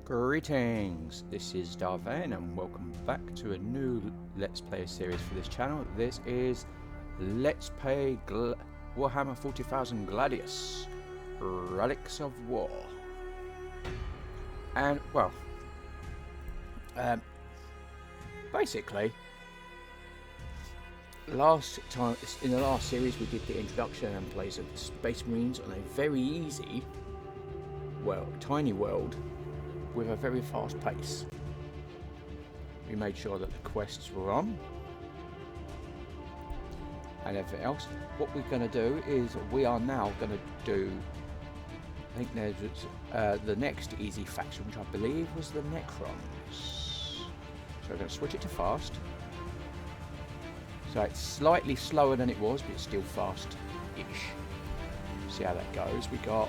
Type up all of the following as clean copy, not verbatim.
Greetings, this is Vane and welcome back to a new Let's Play series for this channel. This is Let's Play Warhammer 40,000 Gladius, Relics of War. And, well, basically, in the last series we did the introduction and plays of the Space Marines on a very easy, well, tiny world with a very fast pace. We made sure that the quests were on and everything else. What we're going to do is we are now going to do, I think there's the next easy faction, which I believe was the Necrons. So we're going to switch it to fast. So it's slightly slower than it was, but it's still fast-ish. See how that goes. We got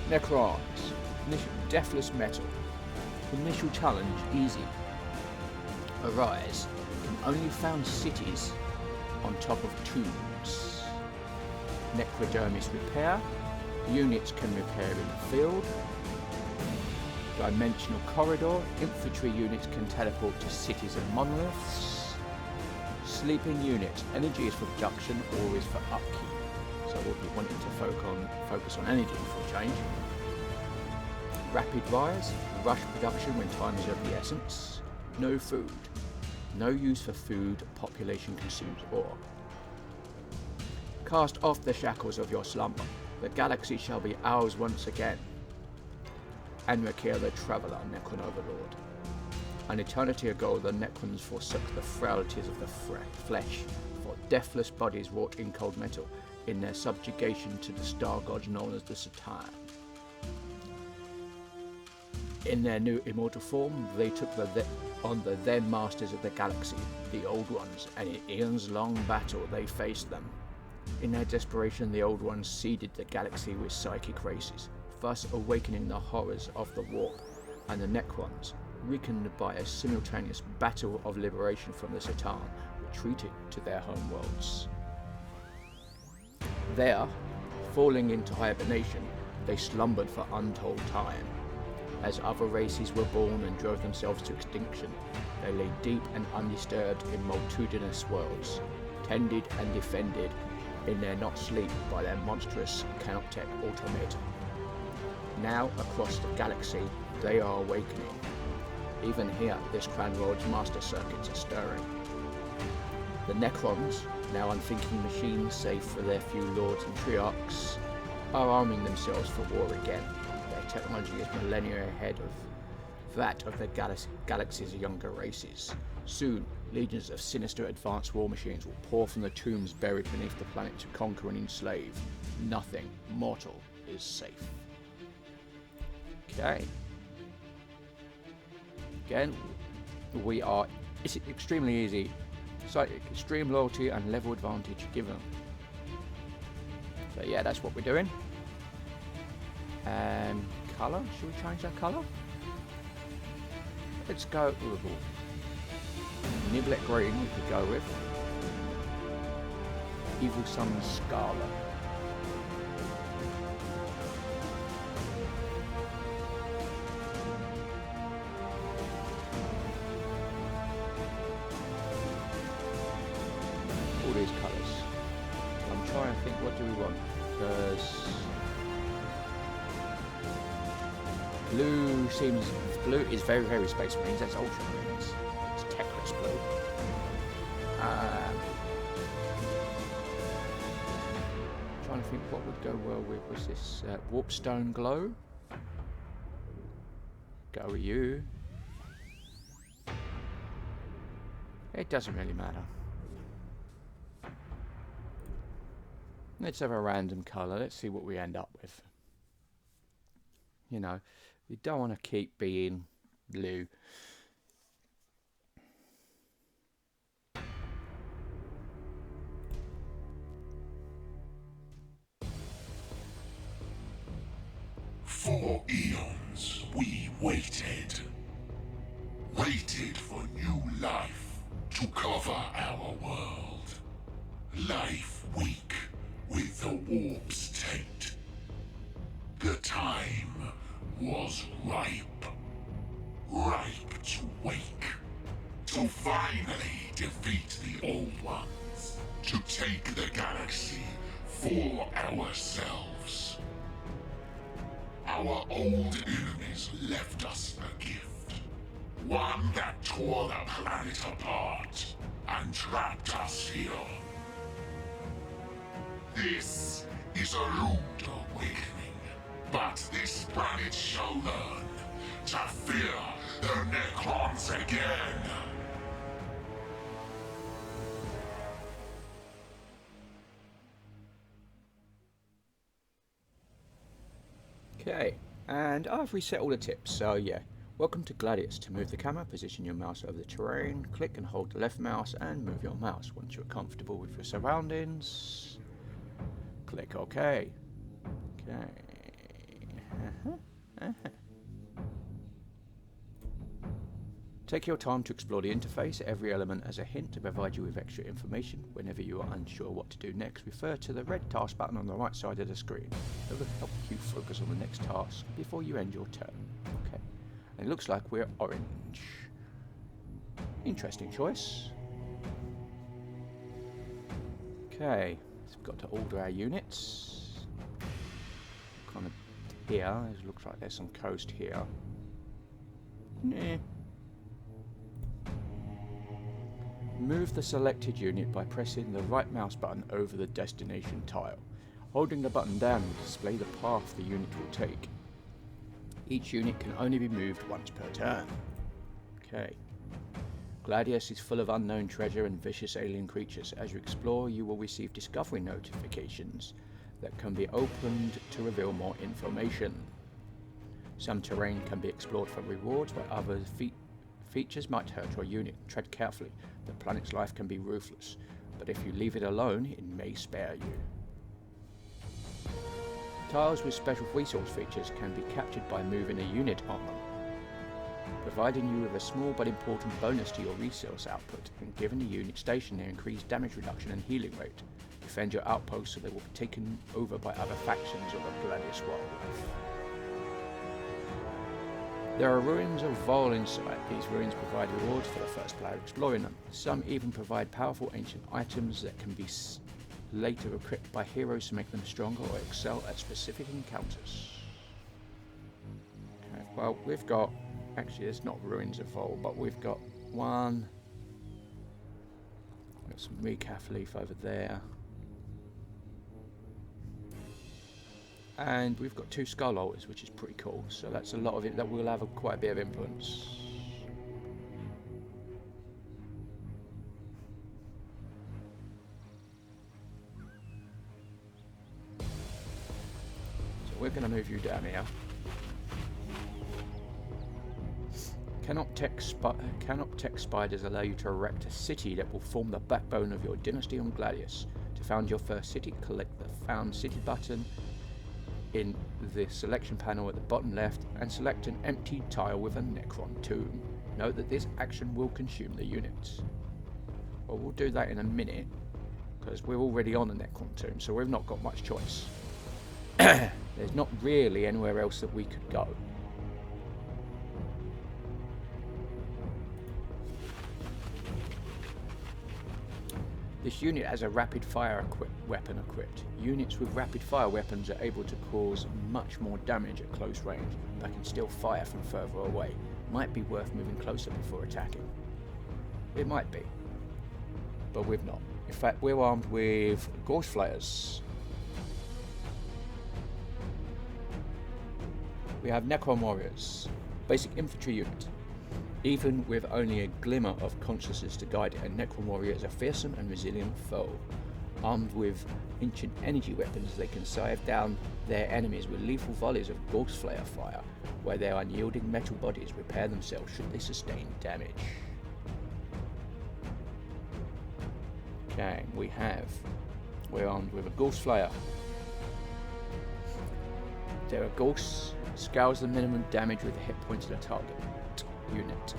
Necrons. Deathless metal. Initial challenge easy. Arise from only found cities on top of tombs. Necrodermis repair. Units can repair in the field. Dimensional corridor. Infantry units can teleport to cities and monoliths. Sleeping units. Energy is for production or is for upkeep. So we'll be wanting to focus on energy for a change. Rapid rise, rush production when time is of the essence. No food. No use for food, population consumes ore. Cast off the shackles of your slumber. The galaxy shall be ours once again. Enriquer the Traveller, Necron Overlord. An eternity ago the Necrons forsook the frailties of the flesh for deathless bodies wrought in cold metal in their subjugation to the star gods known as the Saturn. In their new immortal form, they took on the then masters of the galaxy, the Old Ones, and in eons long battle they faced them. In their desperation, the Old Ones seeded the galaxy with psychic races, thus awakening the horrors of the warp, and the Necrons, weakened by a simultaneous battle of liberation from the Saturn, retreated to their homeworlds. There, falling into hibernation, they slumbered for untold time. As other races were born and drove themselves to extinction, they lay deep and undisturbed in multitudinous worlds, tended and defended in their not sleep by their monstrous Canoptech automata. Now, across the galaxy, they are awakening. Even here, this crown world's master circuits are stirring. The Necrons, now unthinking machines save for their few lords and triarchs, are arming themselves for war again. Technology is millennia ahead of that of the galaxy's younger races. Soon, legions of sinister advanced war machines will pour from the tombs buried beneath the planet to conquer and enslave. Nothing mortal is safe. Okay. Again, it's extremely easy. So extreme loyalty and level advantage given. So yeah, that's what we're doing. Colour? Should we change that colour? Let's go Niblet Green we could go with. Evil Summon Scarlet. All these colours. I'm trying to think, what do we want? Because blue is very, very Space Marines. That's Ultra Marines. It's Techless blue. Trying to think what would go well with. Was this Warpstone Glow? Go with you. It doesn't really matter. Let's have a random colour. Let's see what we end up with. You know, you don't want to keep being blue. For eons we waited for new life to cover our world. Life weak with the warp's taint. The time was take the galaxy for ourselves. Our old enemies left us a gift. One that tore the planet apart and trapped us here. This is a rude awakening, but this planet shall learn to fear the Necrons again. Okay, and I've reset all the tips, so yeah. Welcome to Gladius. To move the camera, position your mouse over the terrain, click and hold the left mouse and move your mouse. Once you're comfortable with your surroundings, click OK. Okay. Take your time to explore the interface. Every element has a hint to provide you with extra information. Whenever you are unsure what to do next, refer to the red task button on the right side of the screen. It will help you focus on the next task before you end your turn. Okay. And it looks like we're orange. Interesting choice. Okay, so we've got to order our units. Kind of here. It looks like there's some coast here. Nah. Move the selected unit by pressing the right mouse button over the destination tile. Holding the button down will display the path the unit will take. Each unit can only be moved once per turn. Okay. Gladius is full of unknown treasure and vicious alien creatures. As you explore, you will receive discovery notifications that can be opened to reveal more information. Some terrain can be explored for rewards, while other features might hurt your unit. Tread carefully. The planet's life can be ruthless, but if you leave it alone, it may spare you. Tiles with special resource features can be captured by moving a unit on them, providing you with a small but important bonus to your resource output, and giving the unit stationed there increased damage reduction and healing rate. Defend your outposts so they will be taken over by other factions of the Gladius wildlife. There are ruins of Vane inside. These ruins provide rewards for the first player exploring them. Some even provide powerful ancient items that can be later equipped by heroes to make them stronger or excel at specific encounters. Okay, well, we've got... Actually, it's not ruins of Vane, but we've got one... Got some recaf leaf over there. And we've got 2 skull altars, which is pretty cool. So that's a lot of it that will have quite a bit of influence. So we're going to move you down here. Canoptech spiders allow you to erect a city that will form the backbone of your dynasty on Gladius. To found your first city, collect the Found City button in the selection panel at the bottom left and select an empty tile with a Necron tomb. Note that this action will consume the units. Well, we'll do that in a minute because we're already on a Necron tomb, so we've not got much choice. There's not really anywhere else that we could go. This unit has a rapid fire weapon equipped. Units with rapid fire weapons are able to cause much more damage at close range, but can still fire from further away. Might be worth moving closer before attacking. It might be, but we've not. In fact, we're armed with Gorge Flayers. We have Necron Warriors, basic infantry unit. Even with only a glimmer of consciousness to guide it, a Necron Warrior is a fearsome and resilient foe. Armed with ancient energy weapons, they can scythe down their enemies with lethal volleys of Ghost Flare fire, where their unyielding metal bodies repair themselves should they sustain damage. Okay, we're armed with a Ghost Flare. There are ghosts, scales the minimum damage with the hit points of the target unit,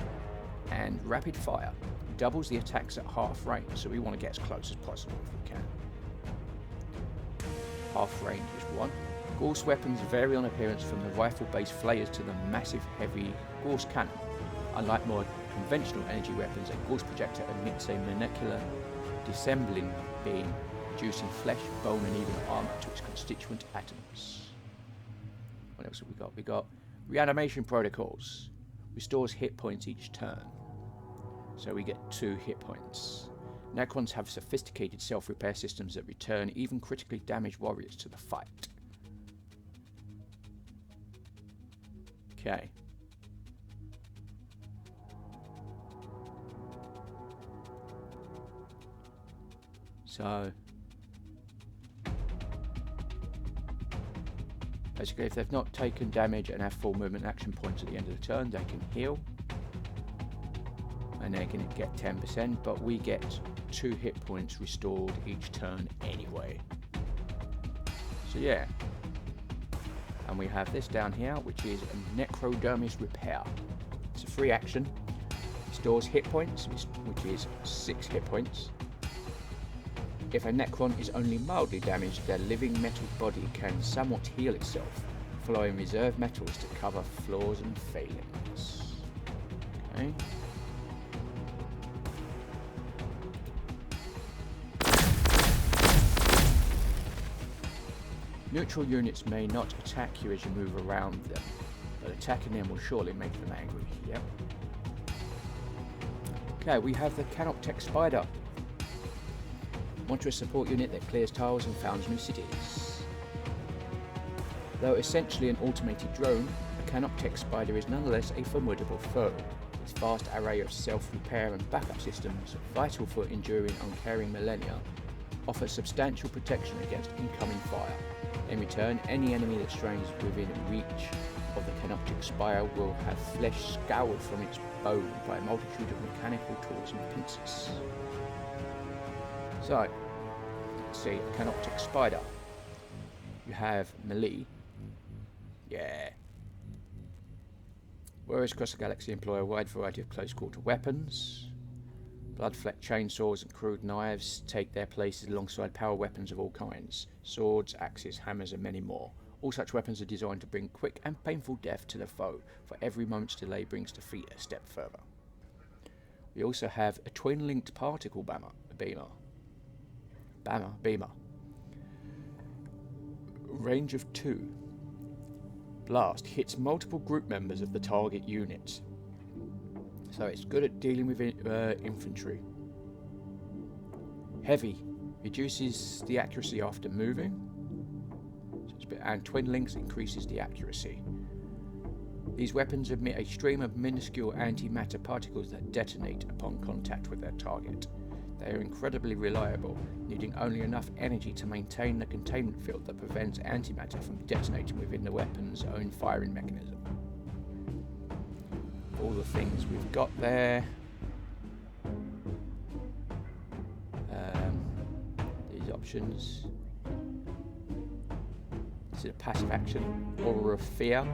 and rapid fire doubles the attacks at half range, so we want to get as close as possible if we can. Half range is 1. Gorse weapons vary on appearance from the rifle-based flayers to the massive heavy Gorse cannon. Unlike more conventional energy weapons, a Gorse projector emits a molecular dissembling beam reducing flesh, bone and even armor to its constituent atoms. What else have we got? We got reanimation protocols. Restores hit points each turn. So we get 2 hit points. Necrons have sophisticated self-repair systems that return even critically damaged warriors to the fight. Okay. So, basically if they've not taken damage and have full movement action points at the end of the turn, they can heal. And they're going to get 10%, but we get 2 hit points restored each turn anyway. So yeah. And we have this down here, which is a Necrodermis Repair. It's a free action. Restores hit points, which is 6 hit points. If a Necron is only mildly damaged, their living metal body can somewhat heal itself, flowing reserve metals to cover flaws and failings. Okay. Neutral units may not attack you as you move around them, but attacking them will surely make them angry. Yep. Okay, we have the Canoptech Spider. Monstrous support unit that clears tiles and founds new cities. Though essentially an automated drone, the Canoptech Spider is nonetheless a formidable foe. Its vast array of self-repair and backup systems, vital for enduring uncaring millennia, offers substantial protection against incoming fire. In return, any enemy that strays within reach of the Canoptech Spire will have flesh scoured from its bone by a multitude of mechanical tools and pincers. So, let's see, a Canoptech Spider. You have melee. Yeah. Warriors across the galaxy employ a wide variety of close-quarter weapons. Blood-flecked chainsaws and crude knives take their places alongside power weapons of all kinds. Swords, axes, hammers and many more. All such weapons are designed to bring quick and painful death to the foe, for every moment's delay brings defeat a step further. We also have a twin-linked particle beamer. Range of 2. Blast hits multiple group members of the target unit. So it's good at dealing with infantry. Heavy reduces the accuracy after moving. And twin links increases the accuracy. These weapons emit a stream of minuscule antimatter particles that detonate upon contact with their target. They are incredibly reliable, needing only enough energy to maintain the containment field that prevents antimatter from detonating within the weapon's own firing mechanism. All the things we've got there. These options. This is a passive action, Aura of Fear.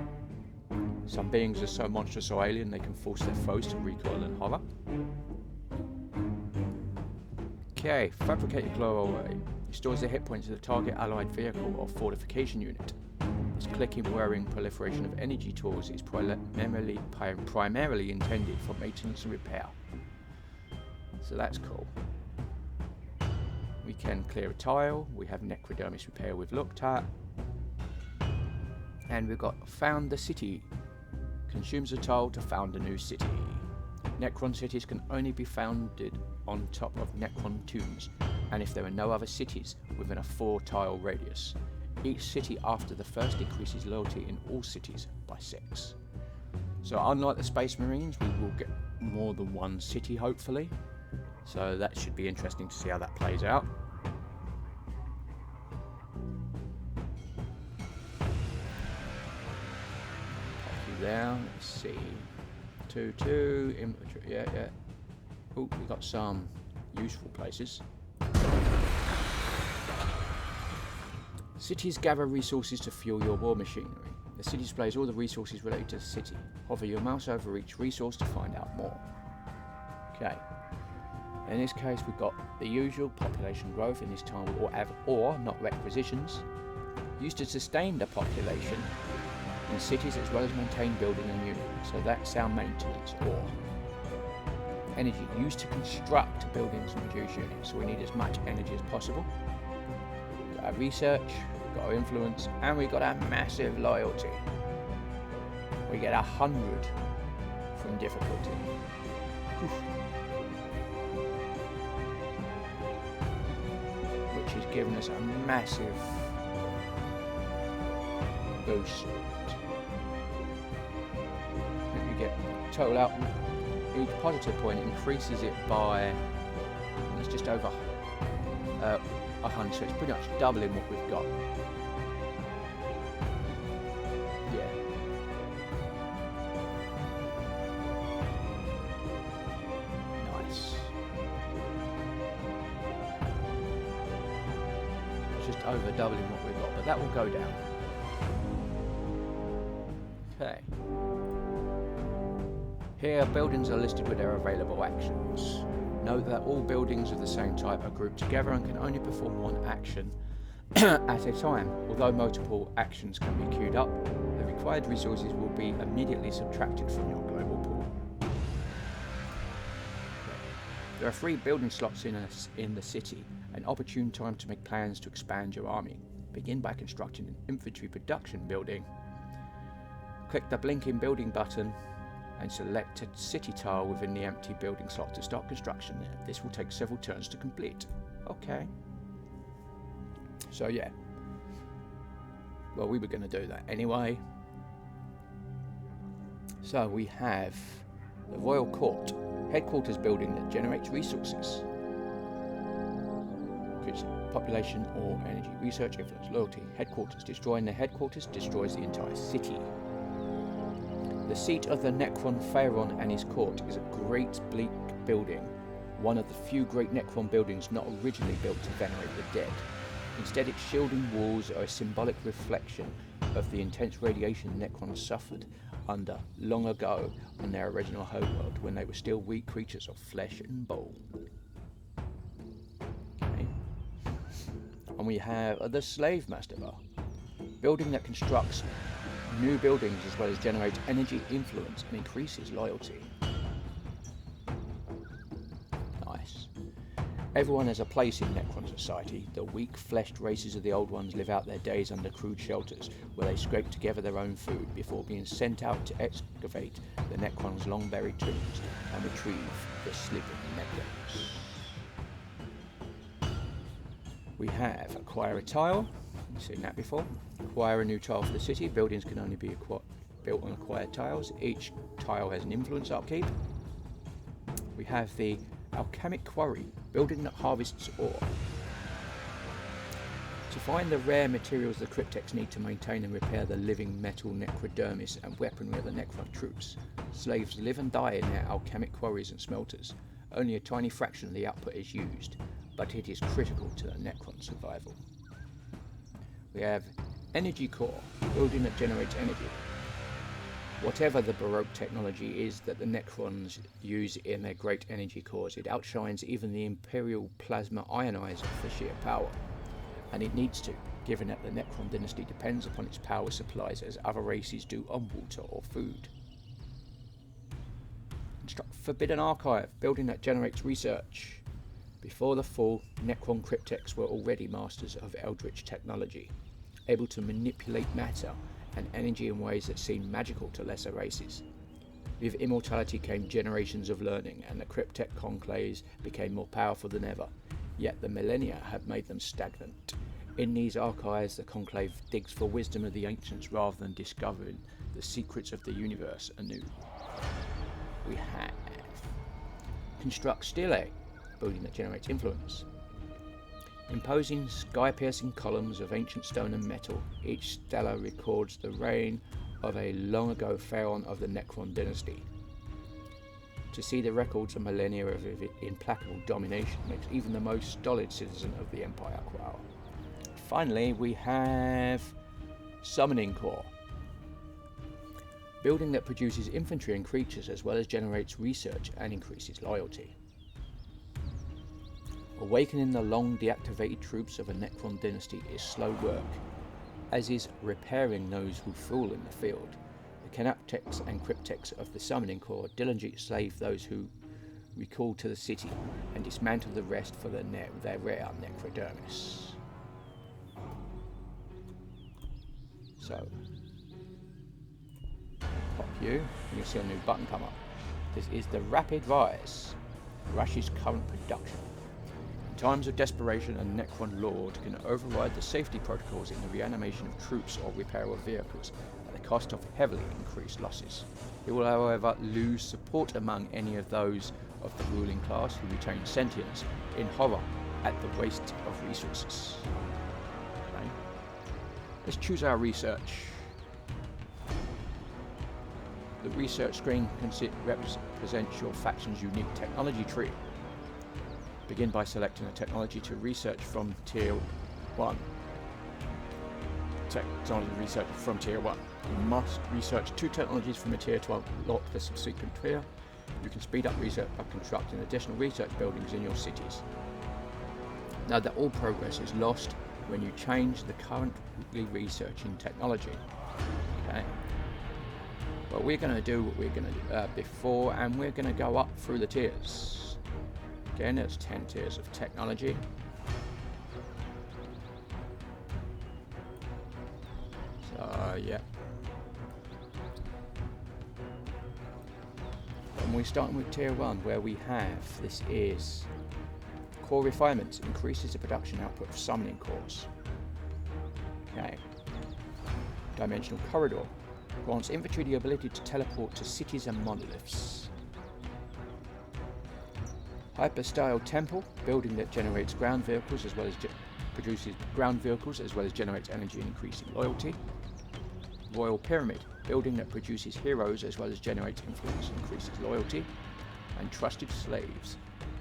Some beings are so monstrous or alien they can force their foes to recoil and hover. Okay, Fabricated Glow Away. Restores the hit points of the target allied vehicle or fortification unit. This clicking, whirring proliferation of energy tools is primarily intended for maintenance and repair. So that's cool. We can clear a tile. We have Necrodermis Repair we've looked at. And we've got Found the City. Consumes a tile to found a new city. Necron cities can only be founded on top of Necron tombs, and if there are no other cities within a 4-tile radius. Each city after the first increases loyalty in all cities by 6. So unlike the Space Marines, we will get more than one city hopefully. So that should be interesting to see how that plays out. There, let's see. 2-2 infantry, yeah. Oh, we got some useful places. Cities gather resources to fuel your war machinery. The city displays all the resources related to the city. Hover your mouse over each resource to find out more. Okay. In this case, we've got the usual population growth in this time, or not requisitions, used to sustain the population in cities as well as maintain building and units. So that's our maintenance, or energy used to construct buildings and reduce units. So we need as much energy as possible. got our research, we've got our influence, and we've got our massive loyalty. We get 100 from difficulty. Which has given us a massive boost. You get total out. Each positive point increases it by, it's just over 100, so it's pretty much doubling what we've got. Yeah. Nice. It's just over doubling what we've got, but that will go down. Okay. Here, buildings are listed with their available actions. Note that all buildings of the same type are grouped together and can only perform one action at a time. Although multiple actions can be queued up, the required resources will be immediately subtracted from your global pool. There are 3 building slots in the city, an opportune time to make plans to expand your army. Begin by constructing an infantry production building. Click the blinking building button and select a city tile within the empty building slot to start construction there. This will take several turns to complete. Okay. So yeah. Well, we were going to do that anyway. So we have the Royal Court, headquarters building that generates resources. Increase population or energy, research, influence, loyalty, headquarters. Destroying the headquarters destroys the entire city. The seat of the Necron Pharaon and his court is a great bleak building, one of the few great Necron buildings not originally built to venerate the dead. Instead, its shielding walls are a symbolic reflection of the intense radiation Necrons suffered under long ago on their original homeworld when they were still weak creatures of flesh and bone. Okay. And we have the Slave Master Bar, building that constructs new buildings as well as generates energy, influence, and increases loyalty. Nice. Everyone has a place in Necron society. The weak-fleshed races of the Old Ones live out their days under crude shelters, where they scrape together their own food before being sent out to excavate the Necrons' long-buried tombs and retrieve the Slitherine Necrons. We have acquire a tile. You've seen that before. Acquire a new tile for the city. Buildings can only be built on acquired tiles. Each tile has an influence upkeep. We have the Alchemic Quarry, building that harvests ore. To find the rare materials the cryptex need to maintain and repair the living metal necrodermis and weaponry of the Necron troops, slaves live and die in their alchemic quarries and smelters. Only a tiny fraction of the output is used, but it is critical to the Necron survival. We have Energy Core, building that generates energy. Whatever the Baroque technology is that the Necrons use in their great energy cores, it outshines even the Imperial Plasma Ionizer for sheer power. And it needs to, given that the Necron dynasty depends upon its power supplies as other races do on water or food. Construct Forbidden Archive, building that generates research. Before the fall, Necron cryptex were already masters of eldritch technology, able to manipulate matter and energy in ways that seemed magical to lesser races. With immortality came generations of learning, and the cryptech conclaves became more powerful than ever, yet the millennia have made them stagnant. In these archives, the conclave digs for wisdom of the ancients rather than discovering the secrets of the universe anew. We have Construct Stele, building that generates influence. Imposing sky-piercing columns of ancient stone and metal, each stela records the reign of a long-ago pharaoh of the Necron dynasty. To see the records of millennia of implacable domination makes even the most stolid citizen of the Empire quail. Finally, we have Summoning Core, building that produces infantry and creatures as well as generates research and increases loyalty. Awakening the long deactivated troops of a Necron dynasty is slow work, as is repairing those who fall in the field. The Canaptex and Cryptex of the Summoning Corps diligently slave those who recall to the city and dismantle the rest for their rare necrodermis. So, pop you, and you'll see a new button come up. This is the Rapid Rise, Rush's current production. In times of desperation, a Necron Lord can override the safety protocols in the reanimation of troops or repair of vehicles at the cost of heavily increased losses. He will, however, lose support among any of those of the ruling class who retain sentience in horror at the waste of resources. Okay. Let's choose our research. The research screen represents your faction's unique technology tree. Begin by selecting a technology to research from Tier 1. Technology research from Tier 1. You must research 2 technologies from a Tier 2 unlock the subsequent tier. You can speed up research by constructing additional research buildings in your cities. Now that all progress is lost when you change the currently researching technology. Okay. But we're going to do what we're going to do before, and we're going to go up through the tiers. Again, it's 10 tiers of technology. So, yeah. And we're starting with tier 1, where we have, this is core refinements, increases the production output of summoning cores. Okay. Dimensional corridor. Grants infantry the ability to teleport to cities and monoliths. Hyper-style temple, building that generates ground vehicles as well as produces ground vehicles as well as generates energy and increasing loyalty. Royal pyramid, building that produces heroes as well as generates influence and increases loyalty. And trusted slaves,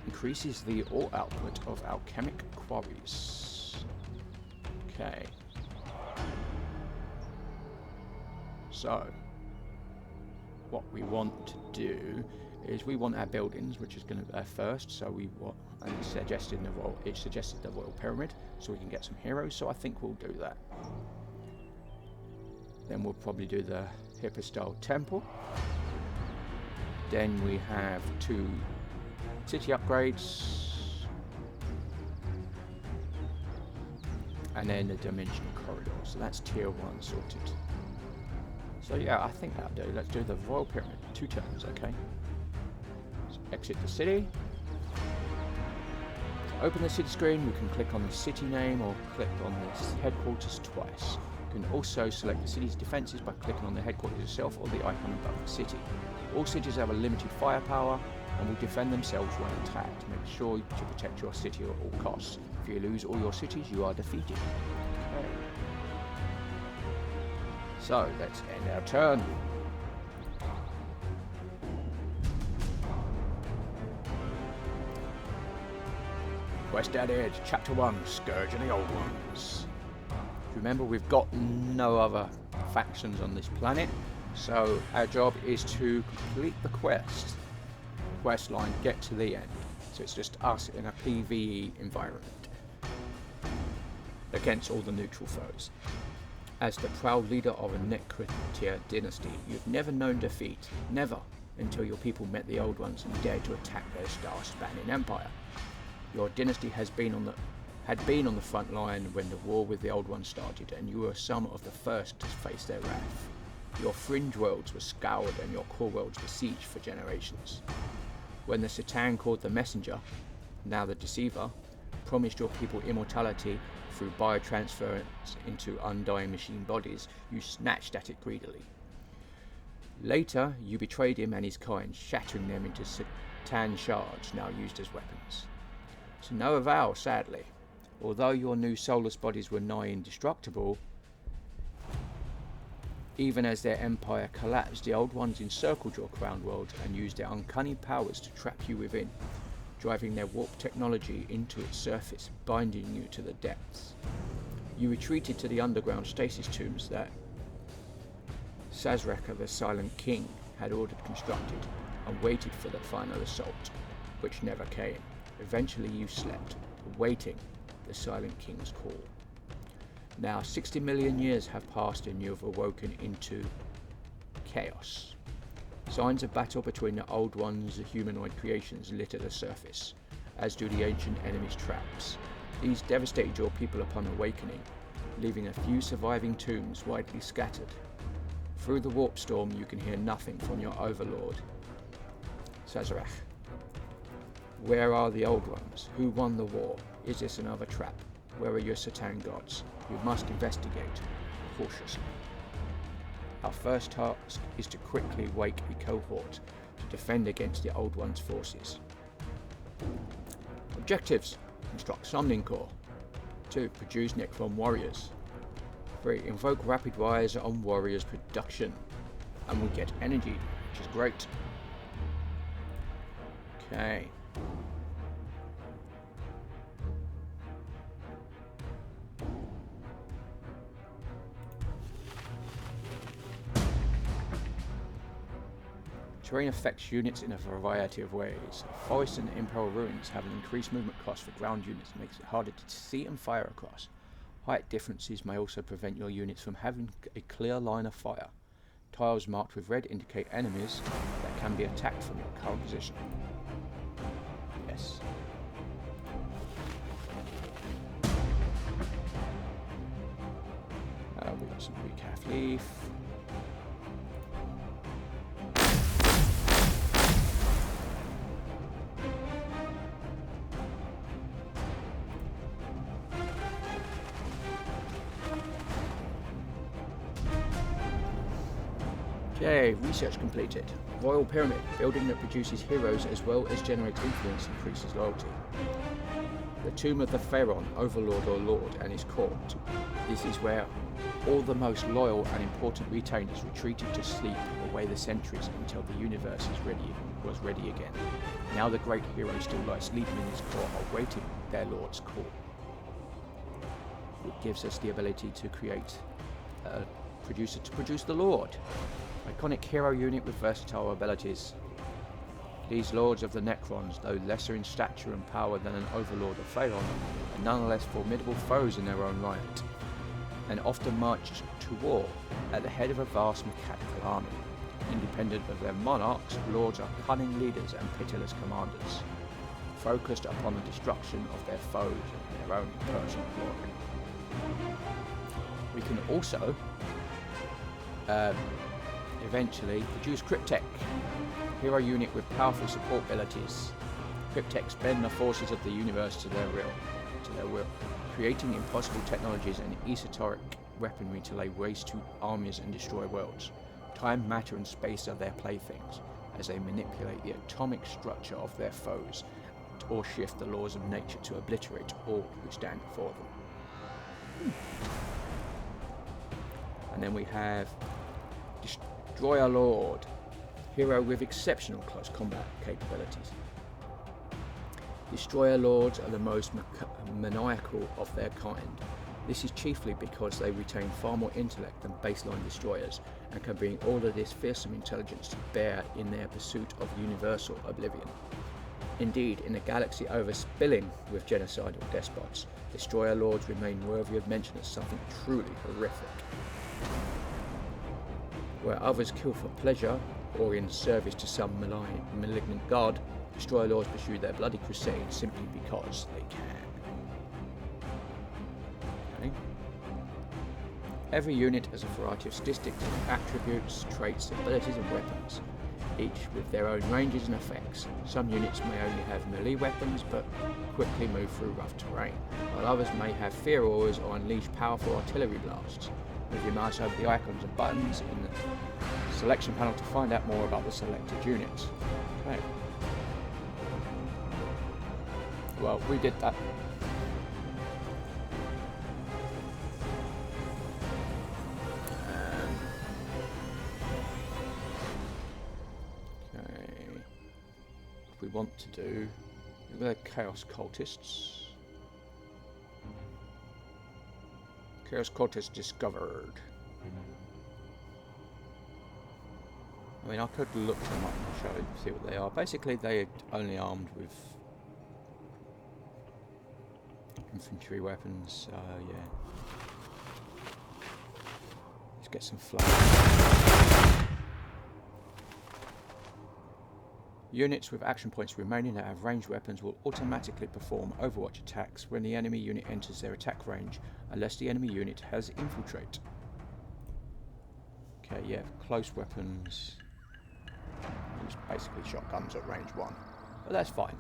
increases the ore output of alchemic quarries. Okay. So, what we want to do is we want our buildings, which is going to be first. So we want, and it suggested the royal pyramid, so we can get some heroes. So I think we'll do that. Then we'll probably do the hyper-style temple. Then we have 2 city upgrades, and then the dimensional corridor. So that's tier 1 sorted. So yeah, I think that'll do. Let's do the royal pyramid. 2 turns, okay? So exit the city. To open the city screen, we can click on the city name or click on this headquarters twice. You can also select the city's defences by clicking on the headquarters itself or the icon above the city. All cities have a limited firepower and will defend themselves when attacked. Make sure to protect your city at all costs. If you lose all your cities, you are defeated. Okay. So, let's end our turn. Quest added, Chapter 1, Scourge of the Old Ones. Remember, we've got no other factions on this planet, so our job is to complete the quest line, get to the end. So it's just us in a PvE environment against all the neutral foes. As the proud leader of a Necrons dynasty, you've never known defeat, never, until your people met the Old Ones and dared to attack their star-spanning empire. Your dynasty had been on the front line when the war with the Old Ones started, and you were some of the first to face their wrath. Your fringe worlds were scoured and your core worlds besieged for generations. When the Satan called the Messenger, now the Deceiver, promised your people immortality through biotransference into undying machine bodies, you snatched at it greedily. Later, you betrayed him and his kind, shattering them into Satan shards now used as weapons. To no avail, sadly. Although your new soulless bodies were nigh indestructible, even as their empire collapsed, the Old Ones encircled your crown world and used their uncanny powers to trap you within, driving their warp technology into its surface, binding you to the depths. You retreated to the underground stasis tombs that Sazraka, the Silent King, had ordered constructed, and waited for the final assault, which never came. Eventually you slept, awaiting the Silent King's call. Now 60 million years have passed and you have awoken into chaos. Signs of battle between the Old Ones and the humanoid creations litter the surface, as do the ancient enemy's traps. These devastated your people upon awakening. leaving a few surviving tombs widely scattered. Through the warp storm you can hear nothing from your overlord, Sazerac. Where are the old ones? Who won the war? Is this another trap? Where are your Satan gods? You must investigate cautiously. Our first task is to quickly wake a cohort to defend against the Old One's forces. Objectives: construct Summoning Core. 2. Produce Necron warriors. 3. Invoke rapid rise on warriors production. And we get energy, which is great. Okay. Terrain affects units in a variety of ways. Forests and Imperial ruins have an increased movement cost for ground units, makes it harder to see and fire across. Height differences may also prevent your units from having a clear line of fire. Tiles marked with red indicate enemies that can be attacked from your current position. Yes. We got some recaf leaf. Okay, research completed. Royal Pyramid, building that produces heroes as well as generates influence, increases loyalty. The Tomb of the Pharaon, Overlord or Lord, and his court. This is where all the most loyal and important retainers retreated to sleep away the centuries until the universe was ready again. Now the great heroes still lie sleeping in his court, awaiting their lord's call. It gives us the ability to create a producer to produce the Lord. Iconic hero unit with versatile abilities. These lords of the Necrons, though lesser in stature and power than an overlord of Pharaon, are nonetheless formidable foes in their own right, and often march to war at the head of a vast mechanical army. Independent of their monarchs, lords are cunning leaders and pitiless commanders, focused upon the destruction of their foes and their own personal glory. We can also eventually produce Cryptek, hero unit with powerful support abilities. Cryptek bend the forces of the universe to their will, creating impossible technologies and esoteric weaponry to lay waste to armies and destroy worlds. Time, matter and space are their playthings, as they manipulate the atomic structure of their foes, or shift the laws of nature to obliterate all who stand before them. And then we have Destroyer Lord, hero with exceptional close combat capabilities. Destroyer Lords are the most maniacal of their kind. This is chiefly because they retain far more intellect than baseline destroyers and can bring all of this fearsome intelligence to bear in their pursuit of universal oblivion. Indeed, in a galaxy overspilling with genocidal despots, Destroyer Lords remain worthy of mention as something truly horrific. Where others kill for pleasure, or in service to some malignant god, Destroyer Lords pursue their bloody crusade simply because they can. Okay. Every unit has a variety of statistics, attributes, traits, abilities and weapons, each with their own ranges and effects. Some units may only have melee weapons but quickly move through rough terrain, while others may have fear auras or unleash powerful artillery blasts. Move your mouse over the icons and buttons in the selection panel to find out more about the selected units. Okay. Well, we did that. Okay. What we want to do, they're Chaos Cultists. Chaos Cultists discovered. I mean, I could look them up and show you, see what they are. Basically, they're only armed with infantry weapons, yeah. Let's get some flags. Units with action points remaining that have ranged weapons will automatically perform Overwatch attacks when the enemy unit enters their attack range, unless the enemy unit has infiltrate. Okay, yeah, close weapons. It's basically shotguns at range 1. But that's fine.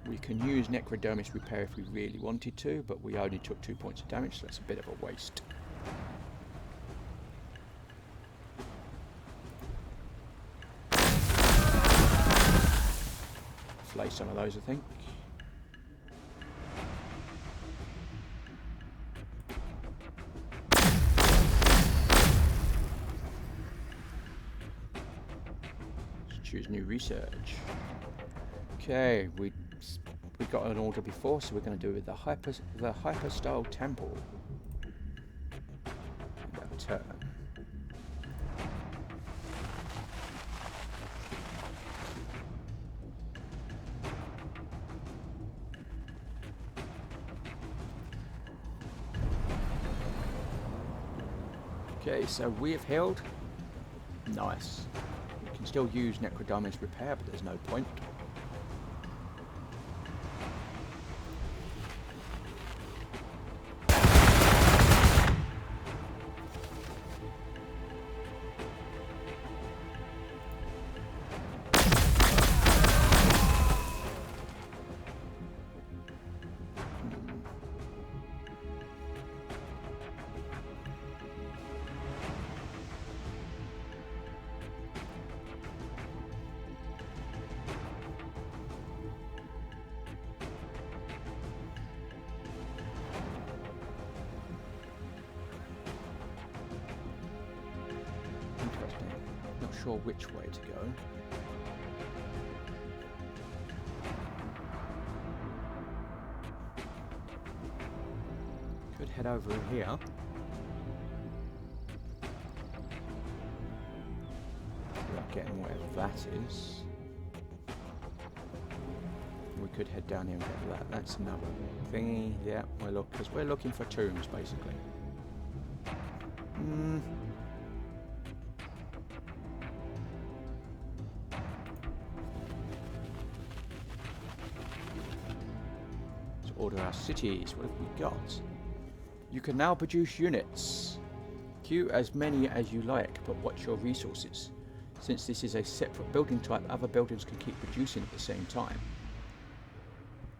We can use Necrodermis Repair if we really wanted to, but we only took 2 points of damage, so that's a bit of a waste. Flay some of those, I think. Let's choose new research. Okay, we got an order before, so we're going to do it with the hyper-style temple. That turn. Okay, so we have healed. Nice. We can still use Necrodermis Repair, but there's no point. Sure which way to go. Could head over here. Without getting whatever that is. We could head down here and get that. That's another thingy. Yeah, because we're looking for tombs basically. Order our cities. What have we got? You can now produce units. Queue as many as you like, but watch your resources. Since this is a separate building type, other buildings can keep producing at the same time.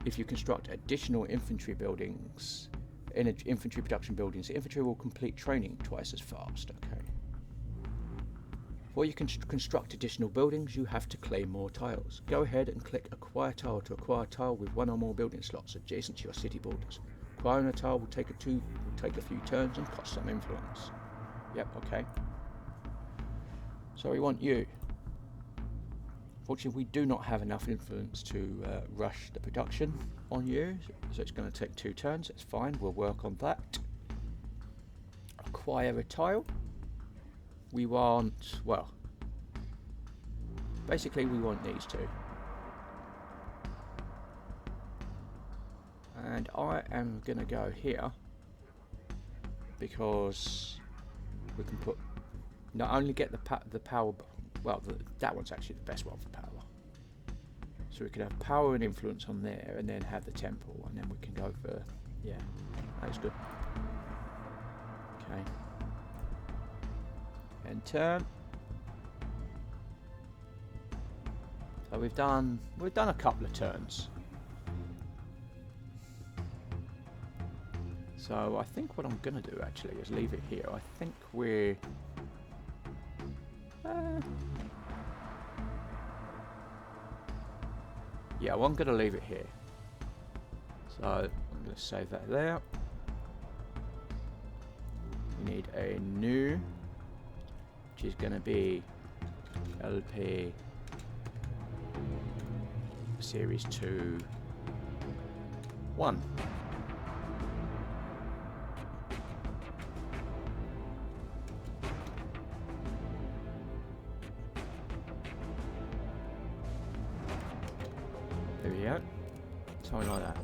If you construct additional infantry buildings, infantry production buildings, the infantry will complete training twice as fast. Okay. Before you can construct additional buildings, you have to claim more tiles. Go ahead and click Acquire Tile to acquire a tile with one or more building slots adjacent to your city borders. Acquiring a tile will take a few turns and cost some influence. Yep, okay. So we want you. Fortunately, we do not have enough influence to rush the production on you, so it's going to take 2 turns. That's fine, we'll work on that. Acquire a tile. We want, well, basically we want these two. And I am going to go here because we can put, not only get the power, well, that one's actually the best one for power. So we can have power and influence on there and then have the temple, and then we can go for, yeah, that's good. Okay. And turn. So we've done a couple of turns. So I think what I'm gonna do actually is leave it here. I think we're yeah, well, I'm gonna leave it here. So I'm gonna save that there. We need a new, which is going to be LP Series 2 1. There we go. Something like that.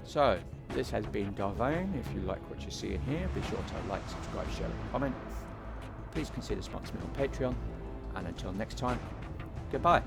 So, this has been Vane. If you like what you see in here, be sure to like, subscribe, share and comment. please consider sponsoring me on Patreon. And until next time, goodbye.